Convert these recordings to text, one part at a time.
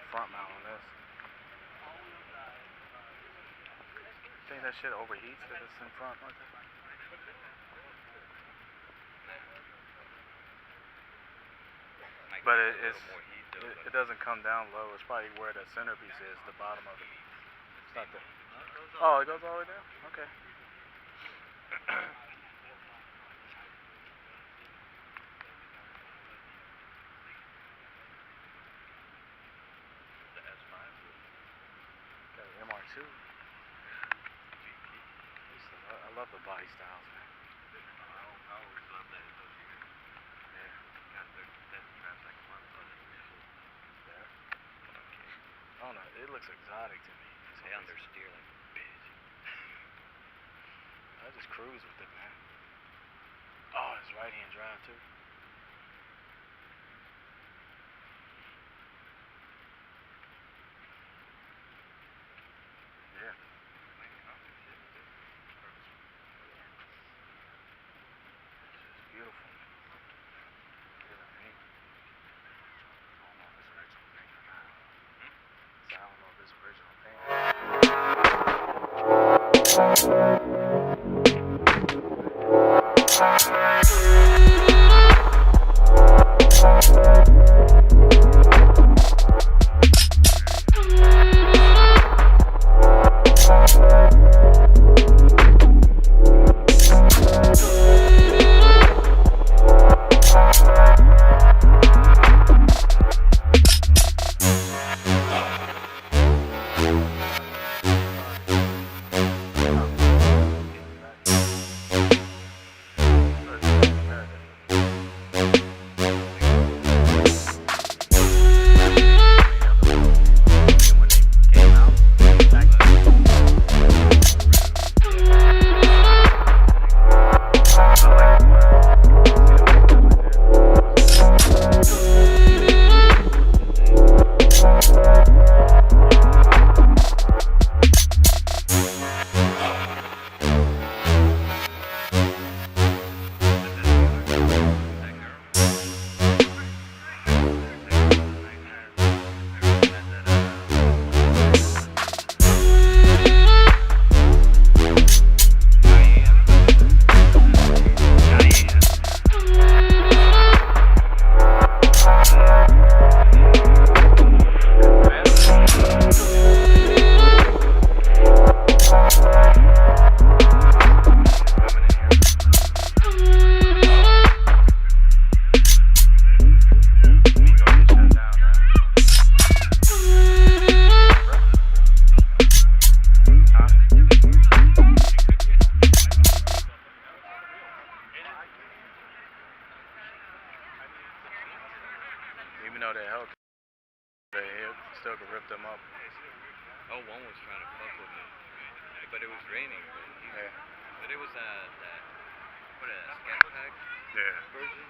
front mount on this. Think that shit overheats if it's in front like that? But it doesn't come down low. It's probably where the centerpiece is, the bottom of it. It's not the. Oh, it goes all the way down? Okay. The S5. Got an MR2. I love the body styles, man. I always love that. Yeah. Got that drives like one foot. Yeah. I don't know. It looks exotic to me. Stay on their steer like a bitch. I just cruise with it, man. Oh, it's right-hand drive too. Yeah. It's beautiful. I don't know if it's original paint. Even though they held, they still could rip them up. Oh, one was trying to fuck with me, but it was raining. Yeah. But it was that scat pack version.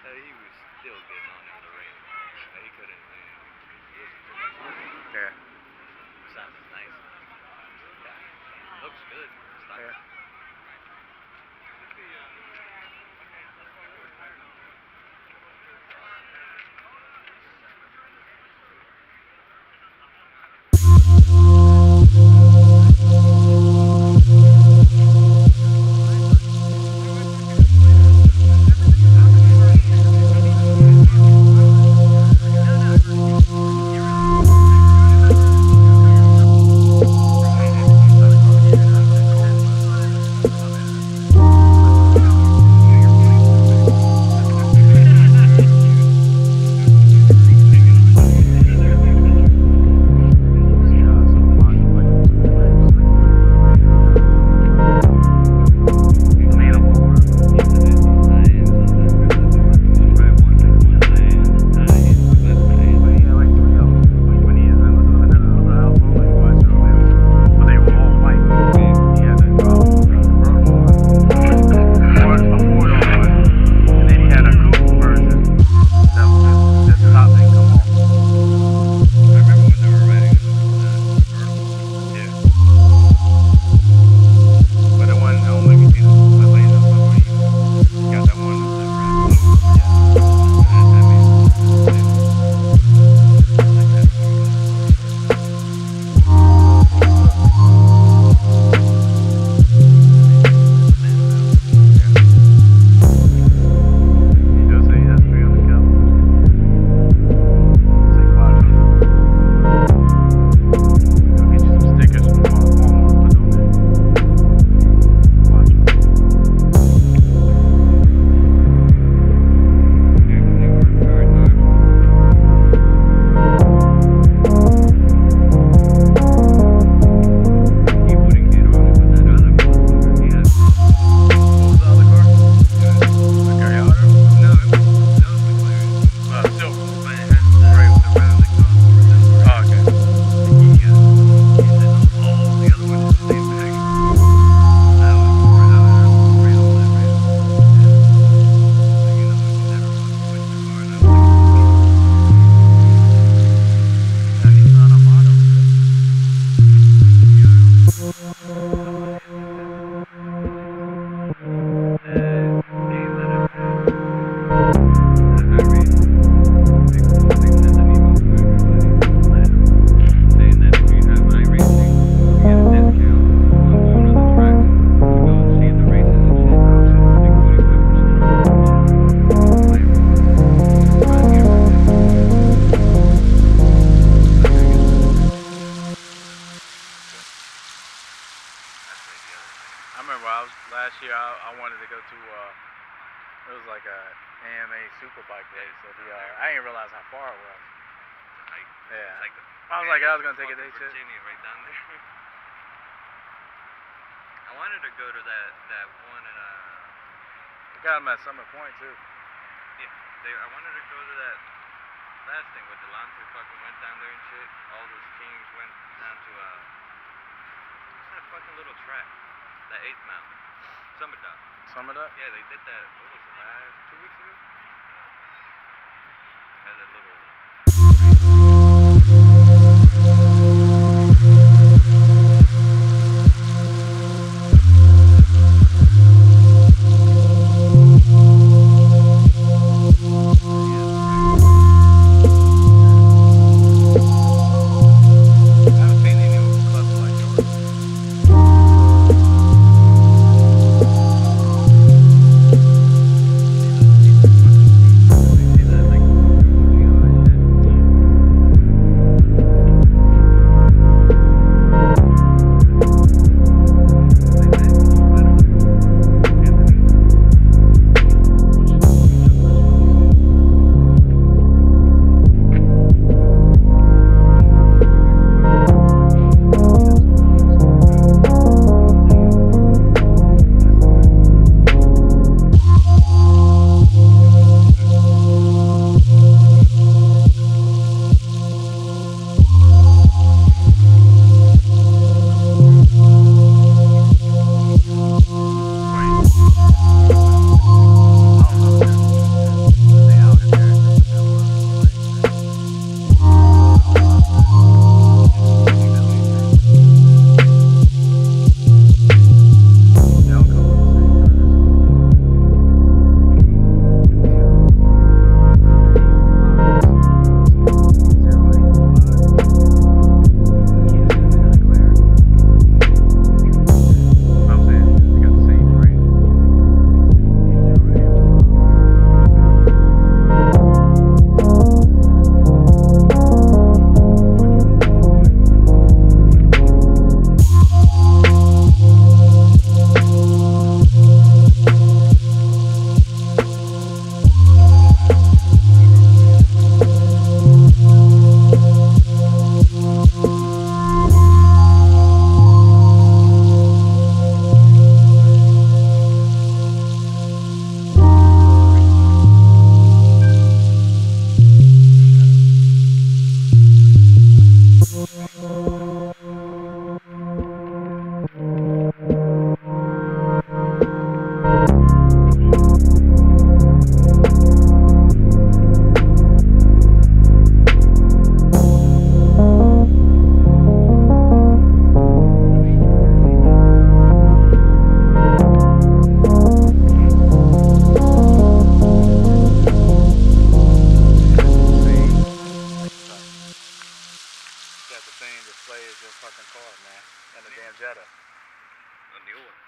He was still getting on in the rain. He couldn't. It wasn't too much. Yeah. Sounded nice. Yeah. Looks good. Yeah. super bike race at VR. I didn't realize how far it was. It's a hike. Yeah. It's like I was like, I was gonna take a day trip. Virginia right down there. I wanted to go to that one in We got them at Summit Point too. yeah. I wanted to go to that last thing with Delonte fucking went down there and shit. All those teams went down to what's that fucking little track? That 8th Mountain. Summit Up. Summit Up? Yeah, they did that. What was it? 2 weeks ago? Had that little. Got the same display as your fucking car, man. And the damn Jetta. A new one.